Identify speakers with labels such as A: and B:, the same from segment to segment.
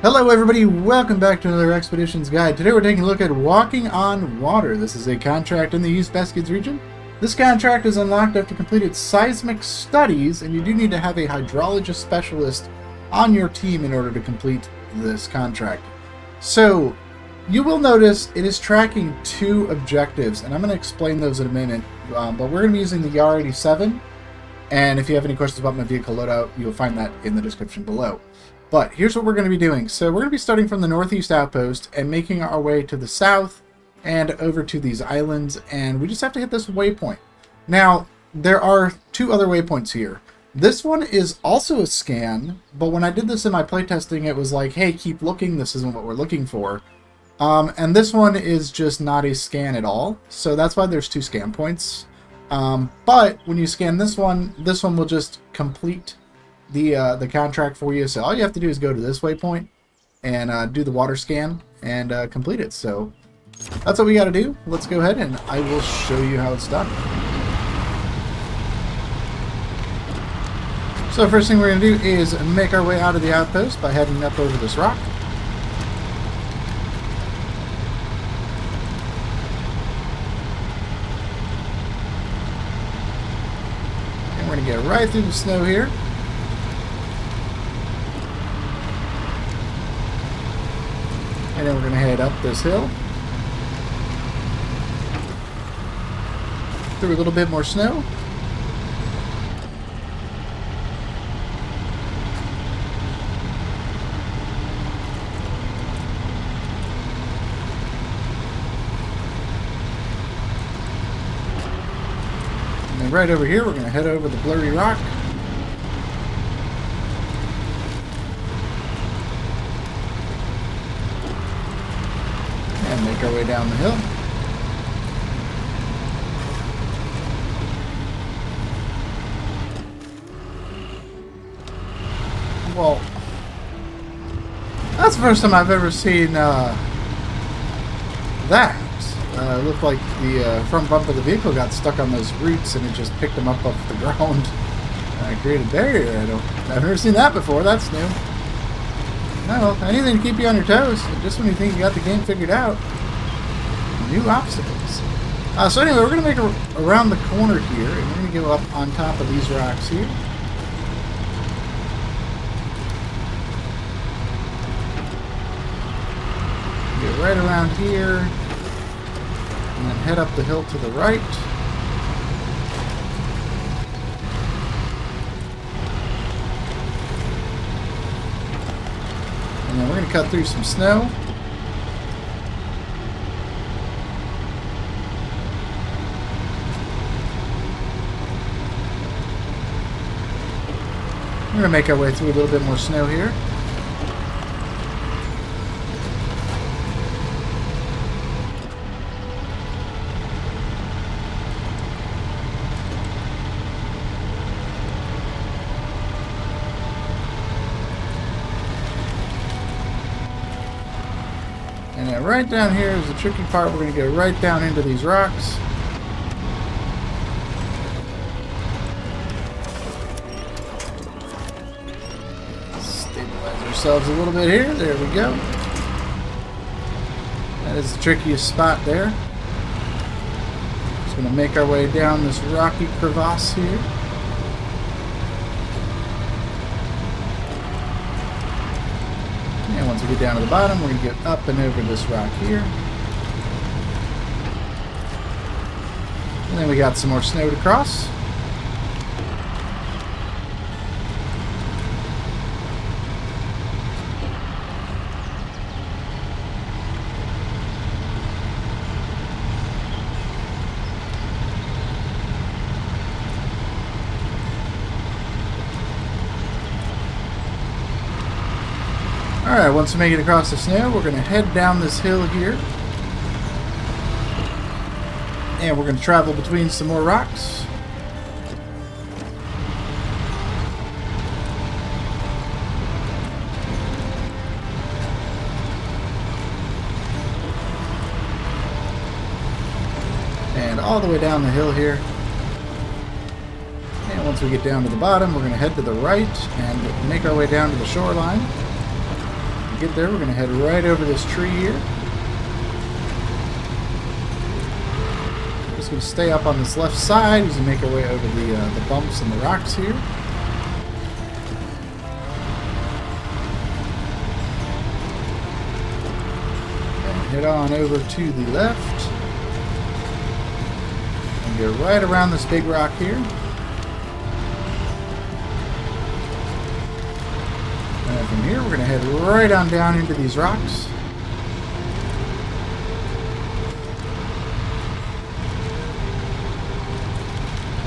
A: Hello everybody, welcome back to another Expeditions Guide. Today we're taking a look at Walking on Water. This is a contract in the East Beskids region. This contract is unlocked after completed seismic studies, and you do need to have a hydrologist specialist on your team in order to complete this contract. So, you will notice it is tracking two objectives, and I'm going to explain those in a minute, but we're going to be using the YAR 87, and if you have any questions about my vehicle loadout, you'll find that in the description below. But here's what we're going to be doing. So we're going to be starting from the northeast outpost and making our way to the south and over to these islands, and we just have to hit this waypoint. Now, there are two other waypoints here. This one is also a scan, but when I did this in my playtesting, it was like, hey, keep looking, this isn't what we're looking for. And this one is just not a scan at all, so that's why there's two scan points. But when you scan this one will just complete the contract for you. So all you have to do is go to this waypoint and do the water scan and complete it. So that's what we got to do. Let's go ahead and I will show you how it's done. So first thing we're going to do is make our way out of the outpost by heading up over this rock. And we're going to get right through the snow here. And then we're going to head up this hill through a little bit more snow. And then right over here, we're going to head over the blurry rock. And make our way down the hill. Well, that's the first time I've ever seen that. It looked like the front bump of the vehicle got stuck on those roots and it just picked them up off the ground. Created a barrier. I've never seen that before. That's new. No, anything to keep you on your toes. Just when you think you got the game figured out. New obstacles. So anyway, we're going to make around the corner here, and we're going to go up on top of these rocks here. Get right around here, and then head up the hill to the right. And then we're going to cut through some snow. We're going to make our way through a little bit more snow here. And then right down here is the tricky part. We're going to go right down into these rocks. Stabilize ourselves a little bit here. There we go. That is the trickiest spot there. Just going to make our way down this rocky crevasse here. And once we get down to the bottom, we're going to get up and over this rock here. And then we got some more snow to cross. Alright, once we make it across the snow, we're going to head down this hill here. And we're going to travel between some more rocks. And all the way down the hill here. And once we get down to the bottom, we're going to head to the right and make our way down to the shoreline. get there, we're going to head right over this tree here. Just going to stay up on this left side as we make our way over the bumps and the rocks here. And head on over to the left. And go right around this big rock here. And from here, we're going to head right on down into these rocks.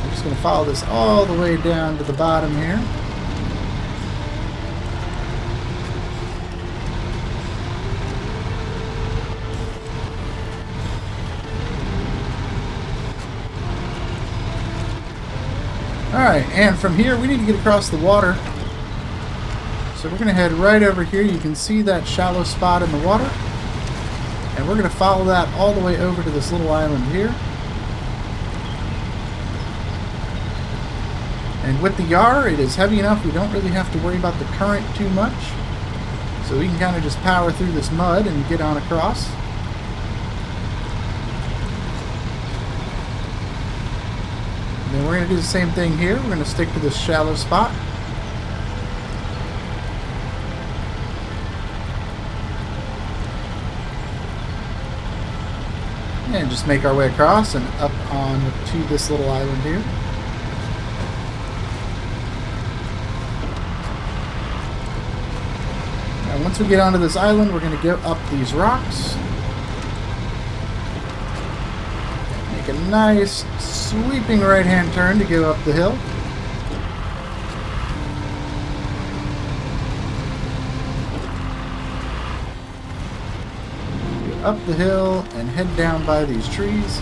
A: I'm just going to follow this all the way down to the bottom here. Alright, and from here, we need to get across the water. So we're going to head right over here. You can see that shallow spot in the water. And we're going to follow that all the way over to this little island here. And with the Yar, it is heavy enough we don't really have to worry about the current too much. So we can kind of just power through this mud and get on across. And then we're going to do the same thing here. We're going to stick to this shallow spot. And just make our way across and up on to this little island here. Now once we get onto this island, we're going to go up these rocks. And make a nice sweeping right-hand turn to go up the hill. Up the hill and head down by these trees.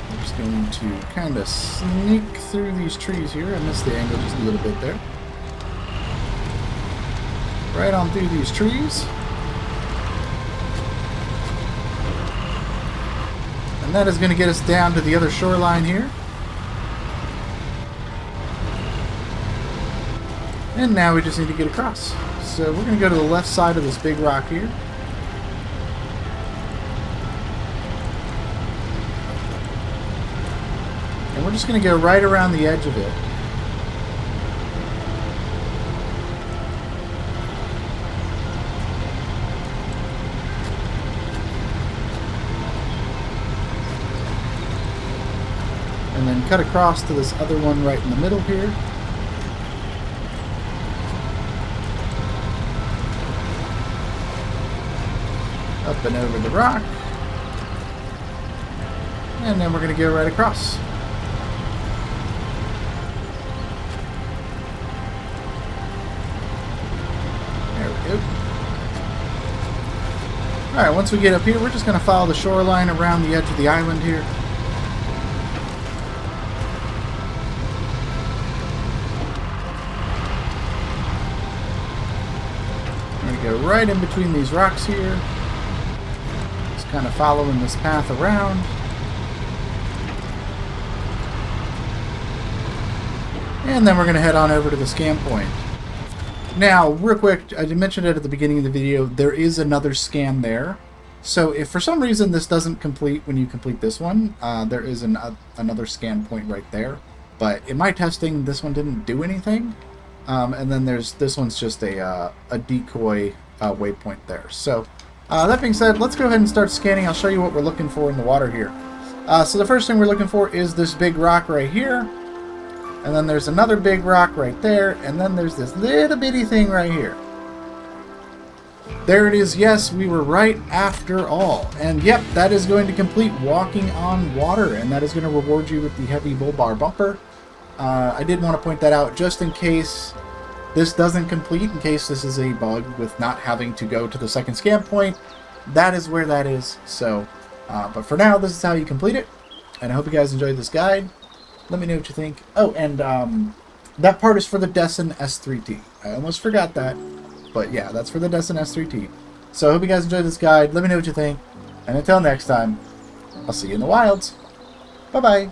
A: I'm just going to kind of sneak through these trees here. I missed the angle just a little bit there. Right on through these trees. And that is going to get us down to the other shoreline here. And now we just need to get across. So we're going to go to the left side of this big rock here. And we're just going to go right around the edge of it. And then cut across to this other one right in the middle here. Up and over the rock. And then we're going to go right across. There we go. Alright, once we get up here, we're just going to follow the shoreline around the edge of the island here. We're going to go right in between these rocks here. Kind of following this path around. And then we're going to head on over to the scan point. Now, real quick, I mentioned it at the beginning of the video, there is another scan there. So if for some reason this doesn't complete when you complete this one, there is another scan point right there. But in my testing, this one didn't do anything. And then this one's just a decoy waypoint there. So that being said, let's go ahead and start scanning. I'll show you what we're looking for in the water here. So the first thing we're looking for is this big rock right here. And then there's another big rock right there. And then there's this little bitty thing right here. There it is. Yes, we were right after all. And yep, that is going to complete walking on water. And that is going to reward you with the heavy bull bar bumper. I did want to point that out just in case this doesn't complete, in case this is a bug with not having to go to the second scan point. That is where that is. So, but for now, this is how you complete it. And I hope you guys enjoyed this guide. Let me know what you think. Oh, and that part is for the Descent S3T. I almost forgot that. But yeah, that's for the Descent S3T. So I hope you guys enjoyed this guide. Let me know what you think. And until next time, I'll see you in the wilds. Bye-bye.